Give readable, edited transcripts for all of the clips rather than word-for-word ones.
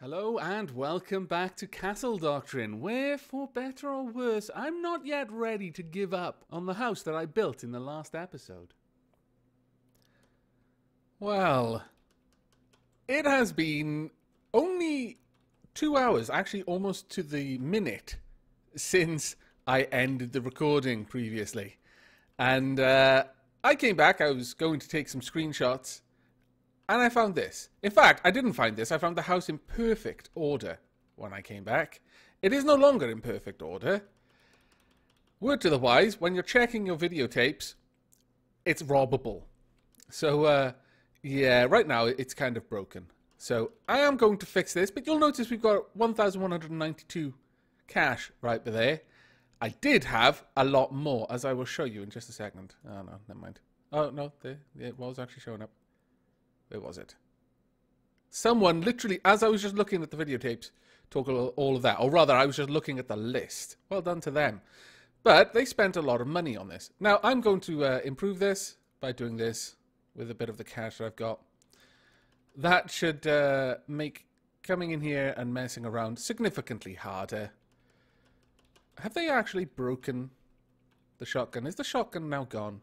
Hello and welcome back to Castle Doctrine, where, for better or worse, I'm not yet ready to give up on the house that I built in the last episode. Well, it has been only 2 hours, actually almost to the minute, since I ended the recording previously. And I came back, I was going to take some screenshots, and I found this. In fact, I didn't find this. I found the house in perfect order when I came back. It is no longer in perfect order. Word to the wise, when you're checking your videotapes, it's robbable. So, yeah, right now it's kind of broken. So, I am going to fix this, but you'll notice we've got 1,192 cash right there. I did have a lot more, as I will show you in just a second. Oh, no, never mind. Oh, no, there, it was actually showing up. Where was it? Someone literally, as I was just looking at the videotapes, took all of that. Or rather, I was just looking at the list. Well done to them. But they spent a lot of money on this. Now, I'm going to improve this by doing this with a bit of the cash that I've got. That should make coming in here and messing around significantly harder. Have they actually broken the shotgun? Is the shotgun now gone?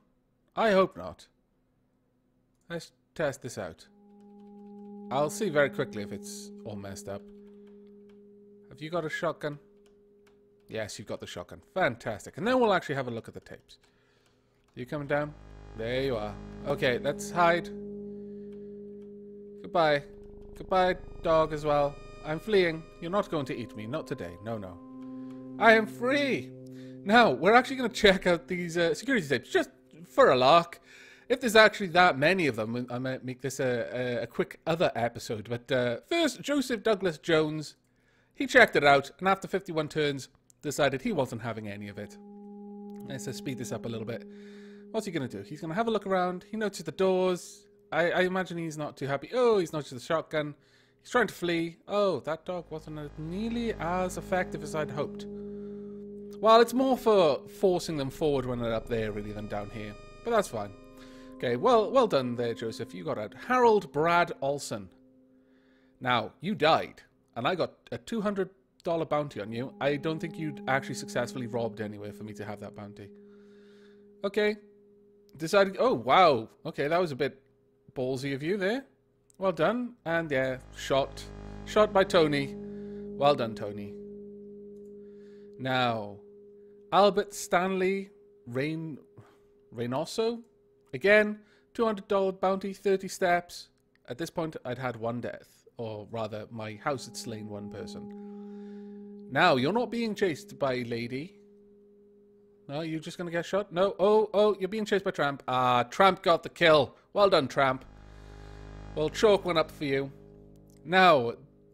I hope not. Let's test this out. I'll see very quickly if it's all messed up. Have you got a shotgun? Yes, you've got the shotgun. Fantastic. And then we'll actually have a look at the tapes. Are you coming down? There you are. Okay, let's hide. Goodbye. Goodbye, dog, as well. I'm fleeing. You're not going to eat me. Not today. No, no. I am free. Now, we're actually going to check out these security tapes just for a lark. If there's actually that many of them, I might make this a quick other episode. But first, Joseph Douglas Jones, he checked it out, and after 51 turns, decided he wasn't having any of it. Let's speed this up a little bit. What's he going to do? He's going to have a look around. He noticed the doors. I imagine he's not too happy. Oh, he's noticed the shotgun. He's trying to flee. Oh, that dog wasn't nearly as effective as I'd hoped. Well, it's more for forcing them forward when they're up there, really, than down here. But that's fine. Okay, well done there, Joseph. You got out. Harold Brad Olson. Now, you died, and I got a $200 bounty on you. I don't think you'd actually successfully robbed anywhere for me to have that bounty. Okay. Decided... Oh, wow. Okay, that was a bit ballsy of you there. Well done. And, yeah, shot. Shot by Toni. Well done, Toni. Now, Albert Stanley Reynoso. Again, $200 bounty, 30 steps. At this point, I'd had one death. Or rather, my house had slain one person. Now, you're not being chased by a lady. No, you're just going to get shot? No. Oh, you're being chased by Tramp. Ah, Tramp got the kill. Well done, Tramp. Well, chalk went up for you. Now,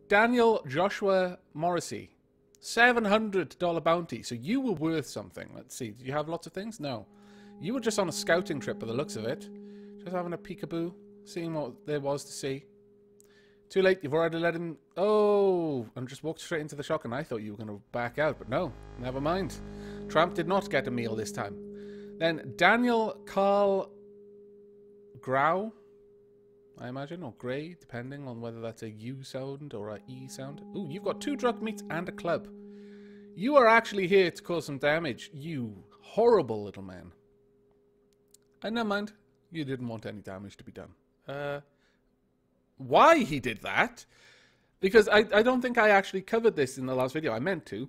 Daniel Joshua Morrissey. $700 bounty. So you were worth something. Let's see. Do you have lots of things? No. You were just on a scouting trip by the looks of it. Just having a peekaboo. Seeing what there was to see. Too late. You've already let him... Oh! And just walked straight into the shotgun. I thought you were going to back out. But no. Never mind. Tramp did not get a meal this time. Then Daniel Carl Grau. I imagine. Or Gray. Depending on whether that's a U sound or a E sound. Ooh, you've got 2 drug meats and a club. You are actually here to cause some damage. You horrible little man. And never mind, you didn't want any damage to be done. Why he did that? Because I don't think I actually covered this in the last video. I meant to.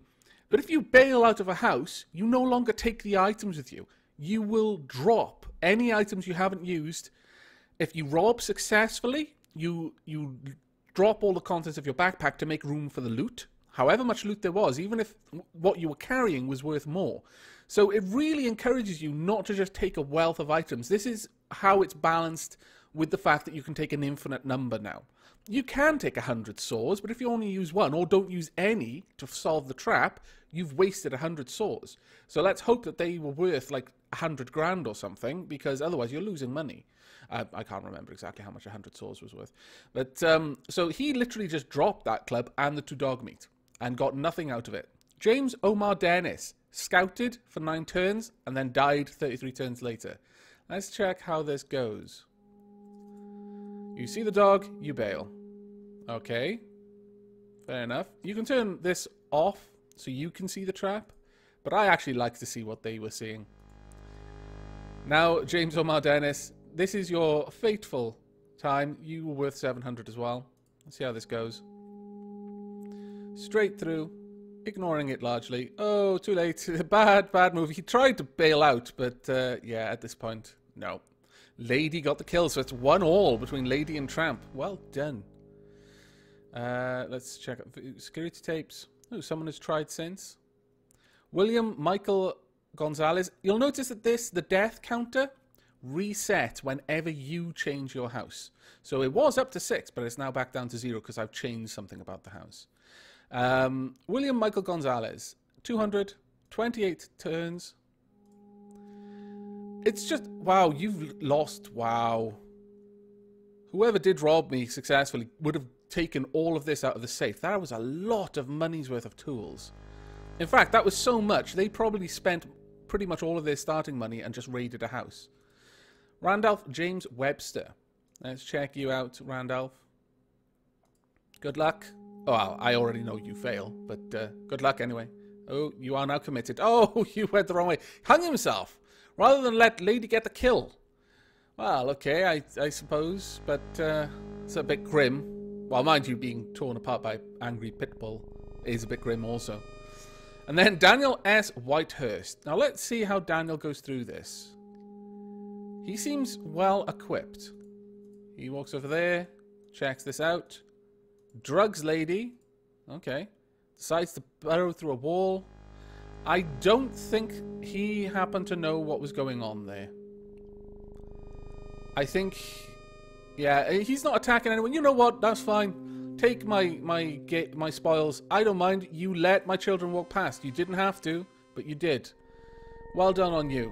But if you bail out of a house, you no longer take the items with you. You will drop any items you haven't used. If you rob successfully, you drop all the contents of your backpack to make room for the loot. However much loot there was, even if what you were carrying was worth more. So it really encourages you not to just take a wealth of items. This is how it's balanced with the fact that you can take an infinite number now. You can take 100 saws, but if you only use one or don't use any to solve the trap, you've wasted 100 saws. So let's hope that they were worth like 100 grand or something, because otherwise you're losing money. I can't remember exactly how much 100 saws was worth. But so he literally just dropped that club and the 2 dog meat and got nothing out of it. James Omar Dennis scouted for 9 turns and then died 33 turns later. Let's check how this goes. You see the dog, you bail. Okay. Fair enough. You can turn this off so you can see the trap, but I actually like to see what they were seeing. Now, James Omar Dennis, this is your fateful time. You were worth 700 as well. Let's see how this goes. Straight through, ignoring it largely. Oh, too late. Bad move. He tried to bail out, but yeah, at this point, no. Lady got the kill, so it's 1-1 between Lady and Tramp. Well done. Let's check out security tapes. Oh, someone has tried since. William Michael Gonzalez. You'll notice that the death counter, resets whenever you change your house. So it was up to 6, but it's now back down to 0 because I've changed something about the house. William Michael Gonzalez. 228 turns. It's just, wow, you've lost, wow. Whoever did rob me successfully would have taken all of this out of the safe. That was a lot of money's worth of tools. In fact, that was so much, they probably spent pretty much all of their starting money and just raided a house. Randolph James Webster. Let's check you out, Randolph. Good luck. Oh, well, I already know you fail, but good luck anyway. Oh, you are now committed. Oh, you went the wrong way. Hung himself, rather than let Lady get the kill. Well, okay, I suppose, but it's a bit grim. Well, mind you, being torn apart by angry pit bull is a bit grim also. And then Daniel S. Whitehurst. Now let's see how Daniel goes through this. He seems well equipped. He walks over there, checks this out. Drugs Lady. Okay. Decides to burrow through a wall. I don't think he happened to know what was going on there. I think, yeah, he's not attacking anyone. You know what? That's fine. Take my spoils. I don't mind. You let my children walk past. You didn't have to, but you did. Well done on you.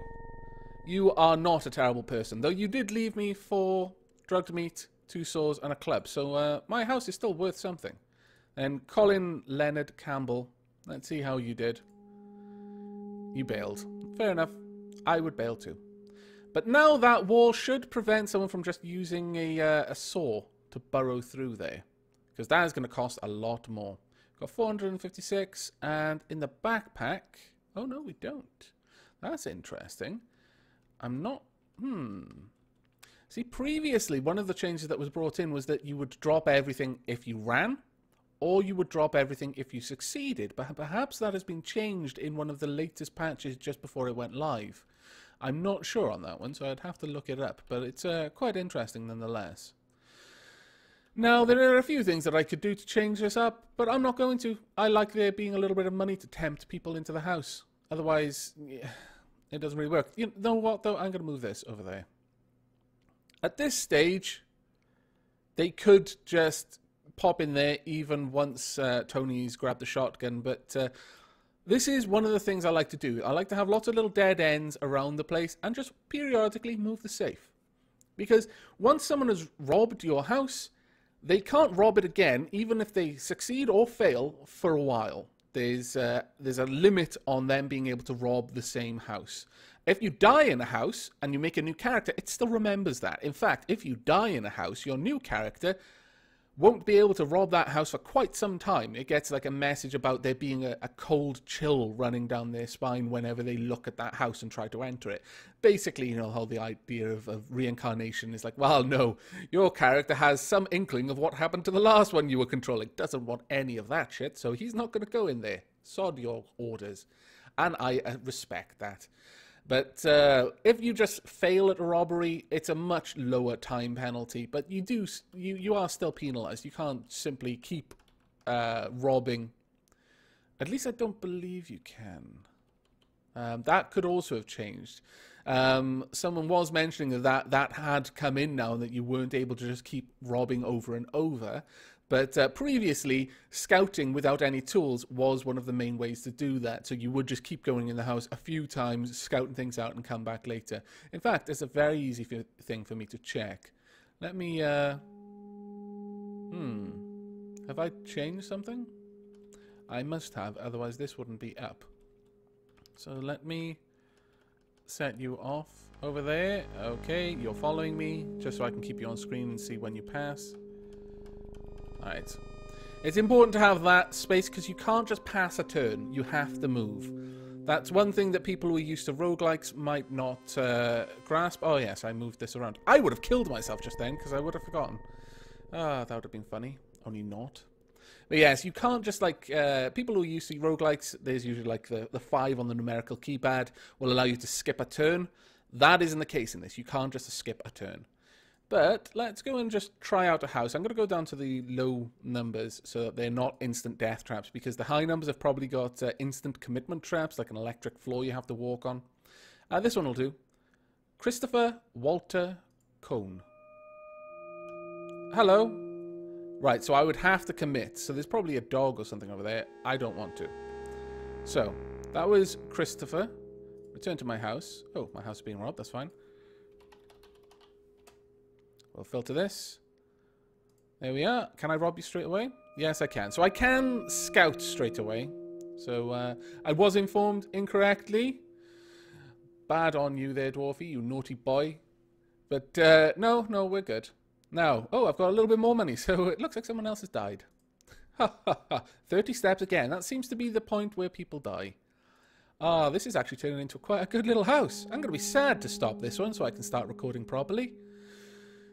You are not a terrible person, though you did leave me for drugged meat, 2 saws, and a club. So my house is still worth something. And Colin Leonard Campbell. Let's see how you did. You bailed. Fair enough. I would bail too. But now that wall should prevent someone from just using a saw to burrow through there. Because that is going to cost a lot more. Got 456. And in the backpack... Oh, no, we don't. That's interesting. I'm not... See, previously, one of the changes that was brought in was that you would drop everything if you ran, or you would drop everything if you succeeded. But perhaps that has been changed in one of the latest patches just before it went live. I'm not sure on that one, so I'd have to look it up. But it's quite interesting nonetheless. Now, there are a few things that I could do to change this up, but I'm not going to. I like there being a little bit of money to tempt people into the house. Otherwise, yeah, it doesn't really work. You know what, though? I'm going to move this over there. At this stage, they could just pop in there even once Tony's grabbed the shotgun, but this is one of the things I like to do. I like to have lots of little dead ends around the place and just periodically move the safe. Because once someone has robbed your house, they can't rob it again, even if they succeed or fail, for a while. There's a limit on them being able to rob the same house. If you die in a house and you make a new character, it still remembers that. In fact, if you die in a house, your new character won't be able to rob that house for quite some time. It gets like a message about there being a cold chill running down their spine whenever they look at that house and try to enter it. Basically, you know, how the idea of reincarnation is like, well, no, your character has some inkling of what happened to the last one you were controlling. Doesn't want any of that shit, so he's not going to go in there. Sod your orders. And I respect that. But if you just fail at a robbery, it's a much lower time penalty. But you are still penalized. You can't simply keep robbing. At least I don't believe you can. That could also have changed. Someone was mentioning that had come in now, that you weren't able to just keep robbing over and over. But previously, scouting without any tools was one of the main ways to do that. So you would just keep going in the house a few times, scouting things out, and come back later. In fact, it's a very easy thing for me to check. Let me... Have I changed something? I must have, otherwise this wouldn't be up. So let me set you off over there. Okay, you're following me, just so I can keep you on screen and see when you pass. Alright. It's important to have that space because you can't just pass a turn. You have to move. That's one thing that people who are used to roguelikes might not grasp. Oh, yes, I moved this around. I would have killed myself just then because I would have forgotten. Ah, that would have been funny. Only not. But yes, you can't just like... people who are used to roguelikes, there's usually like the 5 on the numerical keypad will allow you to skip a turn. That isn't the case in this. You can't just skip a turn. But let's go and just try out a house. I'm going to go down to the low numbers so that they're not instant death traps, because the high numbers have probably got instant commitment traps, like an electric floor you have to walk on. This one will do. Christopher Walter Cohn. Hello. Right, so I would have to commit. So there's probably a dog or something over there. I don't want to. So, that was Christopher. Return to my house. Oh, my house is being robbed. That's fine. We'll filter this. There we are. Can I rob you straight away? Yes, I can. So I can scout straight away. So I was informed incorrectly. Bad on you there, Dwarfy, you naughty boy. But no, we're good. Now, oh, I've got a little bit more money, so it looks like someone else has died. Ha ha ha. 30 steps again. That seems to be the point where people die. Ah, this is actually turning into quite a good little house. I'm going to be sad to stop this one so I can start recording properly.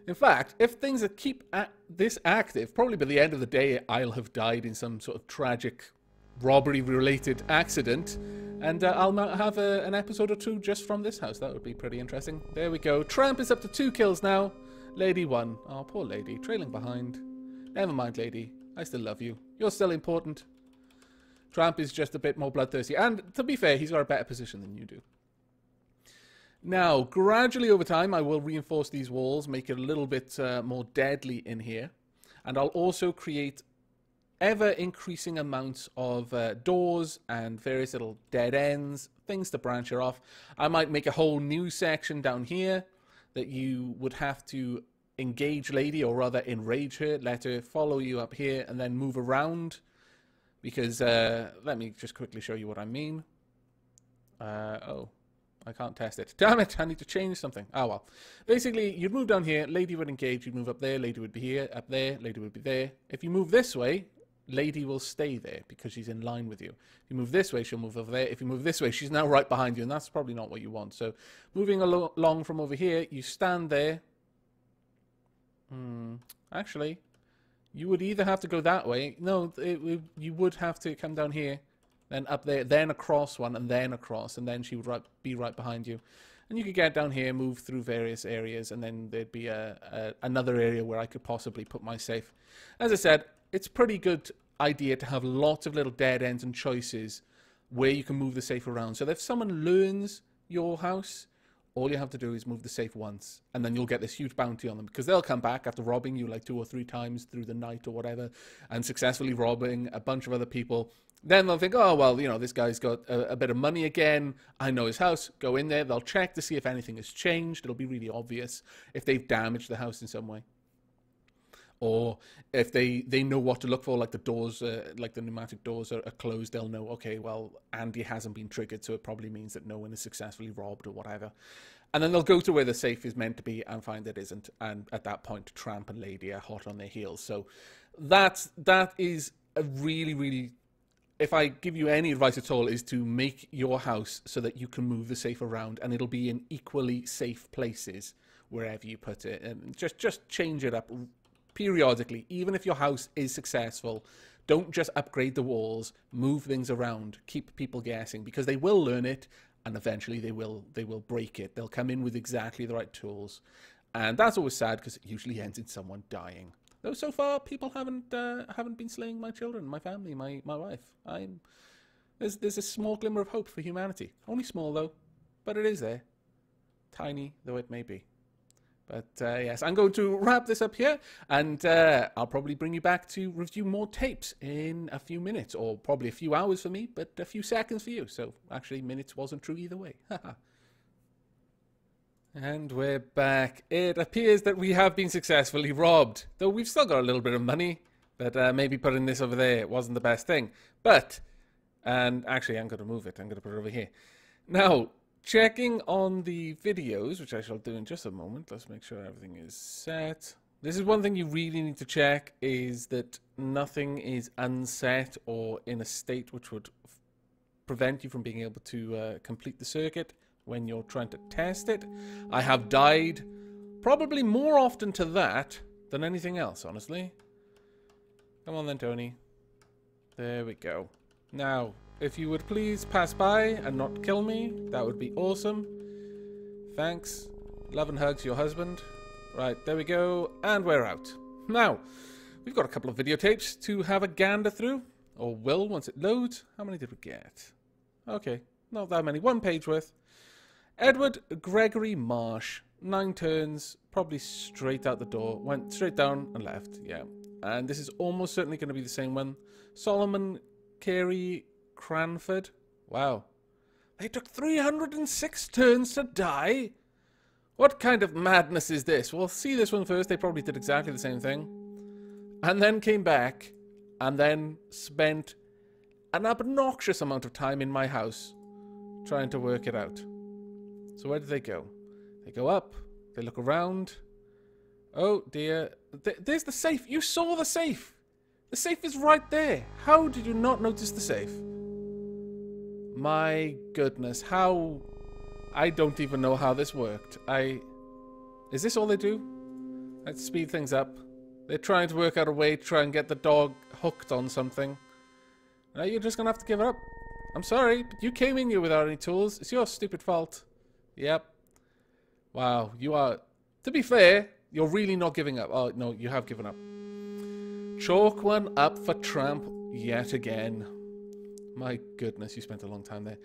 In fact, if things keep this active, probably by the end of the day, I'll have died in some sort of tragic robbery-related accident, and I'll have an episode or 2 just from this house. That would be pretty interesting. There we go. Tramp is up to 2 kills now. Lady 1. Oh, poor lady. Trailing behind. Never mind, lady. I still love you. You're still important. Tramp is just a bit more bloodthirsty. And, to be fair, he's got a better position than you do. Now, gradually over time, I will reinforce these walls, make it a little bit more deadly in here. And I'll also create ever-increasing amounts of doors and various little dead ends, things to branch her off. I might make a whole new section down here that you would have to engage lady, or rather enrage her, let her follow you up here, and then move around. Because, let me just quickly show you what I mean. Oh. I can't test it. Damn it, I need to change something. Oh well. Basically, you'd move down here, lady would engage, you'd move up there, lady would be here, up there, lady would be there. If you move this way, lady will stay there because she's in line with you. If you move this way, she'll move over there. If you move this way, she's now right behind you, and that's probably not what you want. So, moving along from over here, you stand there. Actually, you would either have to go that way. No, you would have to come down here. Then up there, then across one, and then across, and then she would be right behind you. And you could get down here, move through various areas, and then there'd be another area where I could possibly put my safe. As I said, it's a pretty good idea to have lots of little dead ends and choices where you can move the safe around. So that if someone learns your house, all you have to do is move the safe once, and then you'll get this huge bounty on them, because they'll come back after robbing you like 2 or 3 times through the night or whatever, and successfully robbing a bunch of other people. Then they'll think, oh, well, you know, this guy's got a bit of money again. I know his house. Go in there. They'll check to see if anything has changed. It'll be really obvious if they've damaged the house in some way. Or if they know what to look for, like the doors, like the pneumatic doors are closed, they'll know, okay, well, Andy hasn't been triggered, so it probably means that no one is successfully robbed or whatever. And then they'll go to where the safe is meant to be and find it isn't. And at that point, Tramp and Lady are hot on their heels. So that is a really, really... If I give you any advice at all, is to make your house so that you can move the safe around, and it'll be in equally safe places wherever you put it. And just change it up periodically. Even if your house is successful, don't just upgrade the walls, move things around, keep people guessing, because they will learn it, and eventually they will break it. They'll come in with exactly the right tools. And that's always sad, because it usually ends in someone dying. Though so far, people haven't been slaying my children, my family, my wife. There's a small glimmer of hope for humanity. Only small, though, but it is there. Tiny, though it may be. But, yes, I'm going to wrap this up here, and I'll probably bring you back to review more tapes in a few minutes, or probably a few hours for me, but a few seconds for you. So, actually, minutes wasn't true either way. Haha. And we're back. It appears that we have been successfully robbed. Though we've still got a little bit of money. But maybe putting this over there wasn't the best thing. But, and actually I'm going to move it. I'm going to put it over here. Now, checking on the videos, which I shall do in just a moment. Let's make sure everything is set. This is one thing you really need to check, is that nothing is unset or in a state which would prevent you from being able to complete the circuit when you're trying to test it. I have died probably more often to that than anything else, honestly. Come on then, Toni. There we go. Now, if you would please pass by and not kill me, that would be awesome. Thanks. Love and hugs, your husband. Right, there we go, and we're out. Now, we've got a couple of videotapes to have a gander through, or will once it loads. How many did we get? Okay, not that many. 1 page worth. Edward Gregory Marsh. 9 turns, probably straight out the door. Went straight down and left, yeah. And this is almost certainly going to be the same one. Solomon Carey Cranford. Wow. They took 306 turns to die? What kind of madness is this? We'll see this one first. They probably did exactly the same thing. And then came back and then spent an obnoxious amount of time in my house trying to work it out. So where did they go? They go up. They look around. Oh dear. There's the safe. You saw the safe. The safe is right there. How did you not notice the safe? My goodness. How... I don't even know how this worked. Is this all they do? Let's speed things up. They're trying to work out a way to try and get the dog hooked on something. Now you're just gonna have to give it up. I'm sorry, but you came in here without any tools. It's your stupid fault. Yep. Wow, you are... To be fair, you're really not giving up. Oh, no, you have given up. Chalk one up for Tramp yet again. My goodness, you spent a long time there.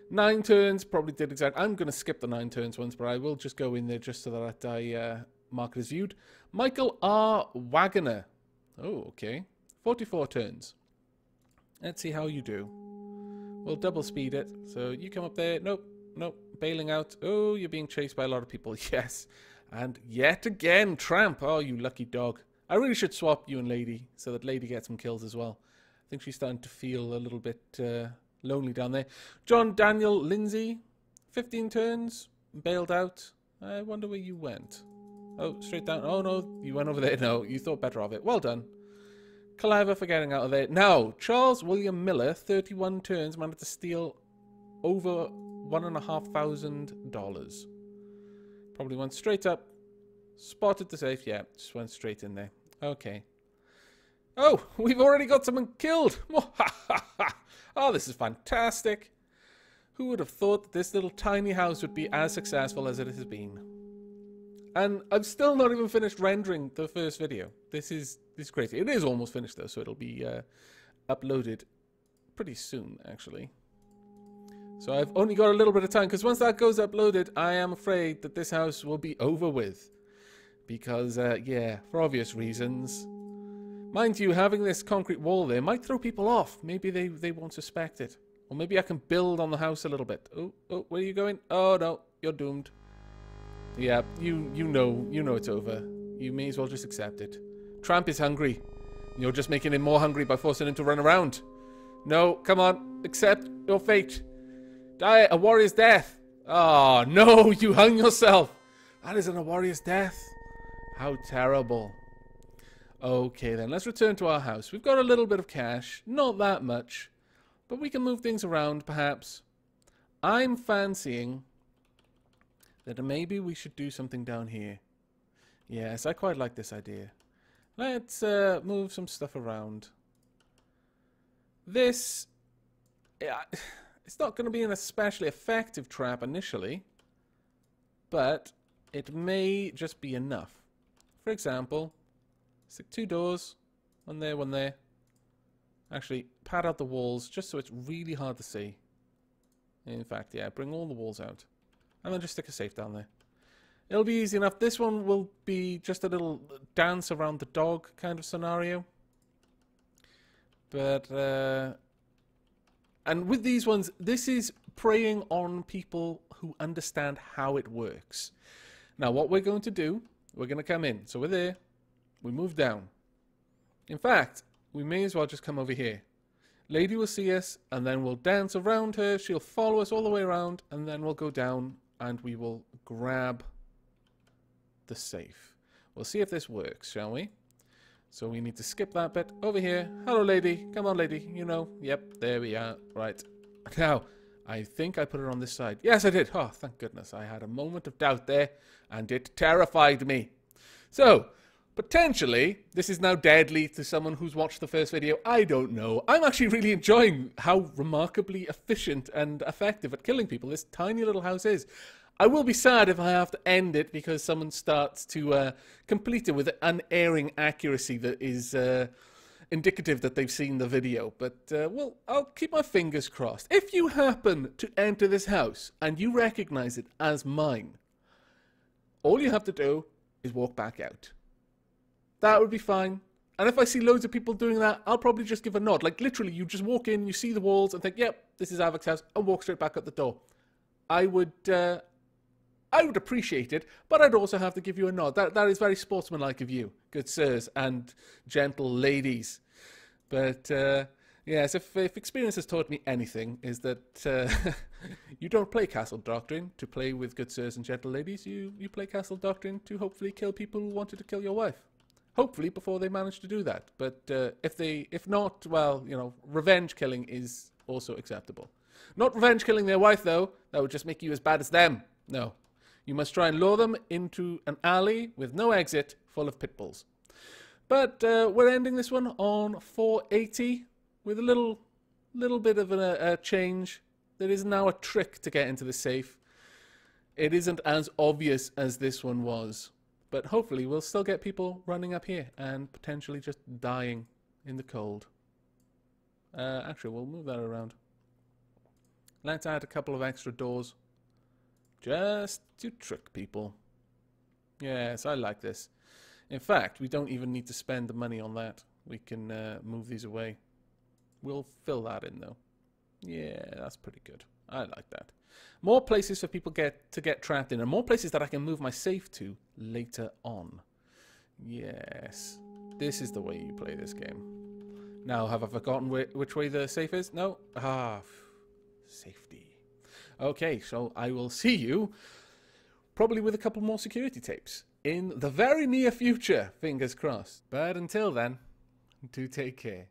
9 turns, probably did exactly... I'm going to skip the 9 turns ones, but I will just go in there just so that I mark it as viewed. Michael R. Wagoner. Oh, okay. 44 turns. Let's see how you do. We'll double speed it. So you come up there. Nope, nope. Bailing out. Oh, you're being chased by a lot of people. Yes. And yet again, Tramp. Oh, you lucky dog. I really should swap you and Lady so that Lady gets some kills as well. I think she's starting to feel a little bit... lonely down there. John Daniel Lindsay, 15 turns, bailed out. I wonder where you went. Oh, straight down. Oh no, you went over there. No, you thought better of it. Well done. Clever for getting out of there. Now, Charles William Miller, 31 turns, managed to steal over $1,500. Probably went straight up, spotted the safe. Yeah, just went straight in there. Okay. Oh, we've already got someone killed. Oh, this is fantastic. Who would have thought that this little tiny house would be as successful as it has been? And I've still not even finished rendering the first video. This is crazy. It is almost finished though, so it'll be uploaded pretty soon, actually. So I've only got a little bit of time, because once that goes uploaded, I am afraid that this house will be over with. Because, yeah, for obvious reasons. Mind you, having this concrete wall there might throw people off. Maybe they won't suspect it. Or maybe I can build on the house a little bit. Oh, where are you going? Oh, no, you're doomed. Yeah, you know it's over. You may as well just accept it. Tramp is hungry. You're just making him more hungry by forcing him to run around. No, come on, accept your fate. Die a warrior's death. Oh, no, you hung yourself. That isn't a warrior's death. How terrible. Okay, then, let's return to our house. We've got a little bit of cash. Not that much. But we can move things around, perhaps. I'm fancying that maybe we should do something down here. Yes, I quite like this idea. Let's move some stuff around. This... it's not going to be an especially effective trap initially. But it may just be enough. For example... Stick 2 doors, one there, one there. Actually, pad out the walls just so it's really hard to see. In fact, yeah, bring all the walls out. And then just stick a safe down there. It'll be easy enough. This one will be just a little dance around the dog kind of scenario. But, and with these ones, this is preying on people who understand how it works. Now, what we're going to do, we're going to come in. So we're there. We move down. In fact, we may as well just come over here. Lady will see us, and then we'll dance around her. She'll follow us all the way around, and then we'll go down, and we will grab the safe. We'll see if this works, shall we? So we need to skip that bit. Over here. Hello, lady. Come on, lady. You know. Yep, there we are. Right. Now, I think I put it on this side. Yes, I did. Oh, thank goodness. I had a moment of doubt there, and it terrified me. So, potentially, this is now deadly to someone who's watched the first video. I don't know. I'm actually really enjoying how remarkably efficient and effective at killing people this tiny little house is. I will be sad if I have to end it because someone starts to complete it with an unerring accuracy that is indicative that they've seen the video. But, well, I'll keep my fingers crossed. If you happen to enter this house and you recognize it as mine, all you have to do is walk back out. That would be fine. And if I see loads of people doing that, I'll probably just give a nod. Like, literally, you just walk in, you see the walls, and think, yep, this is Aavak's house, and walk straight back out the door. I would appreciate it, but I'd also have to give you a nod. That is very sportsmanlike of you, good sirs and gentle ladies. But, yes, if experience has taught me anything, is that you don't play Castle Doctrine to play with good sirs and gentle ladies. You play Castle Doctrine to hopefully kill people who wanted to kill your wife. Hopefully before they manage to do that. But if not, well, you know, revenge killing is also acceptable. Not revenge killing their wife, though. That would just make you as bad as them. No. You must try and lure them into an alley with no exit, full of pit bulls. But we're ending this one on 480 with a little bit of a change. There is now a trick to get into the safe. It isn't as obvious as this one was. But hopefully we'll still get people running up here and potentially just dying in the cold. Actually, we'll move that around. Let's add a couple of extra doors. Just to trick people. Yes, I like this. In fact, we don't even need to spend the money on that. We can move these away. We'll fill that in, though. Yeah, that's pretty good. I like that. More places for people to get trapped in, and more places that I can move my safe to later on. Yes. This is the way you play this game. Now, have I forgotten which way the safe is? No? Ah, safety. Okay, so I will see you probably with a couple more security tapes in the very near future, fingers crossed. But until then, do take care.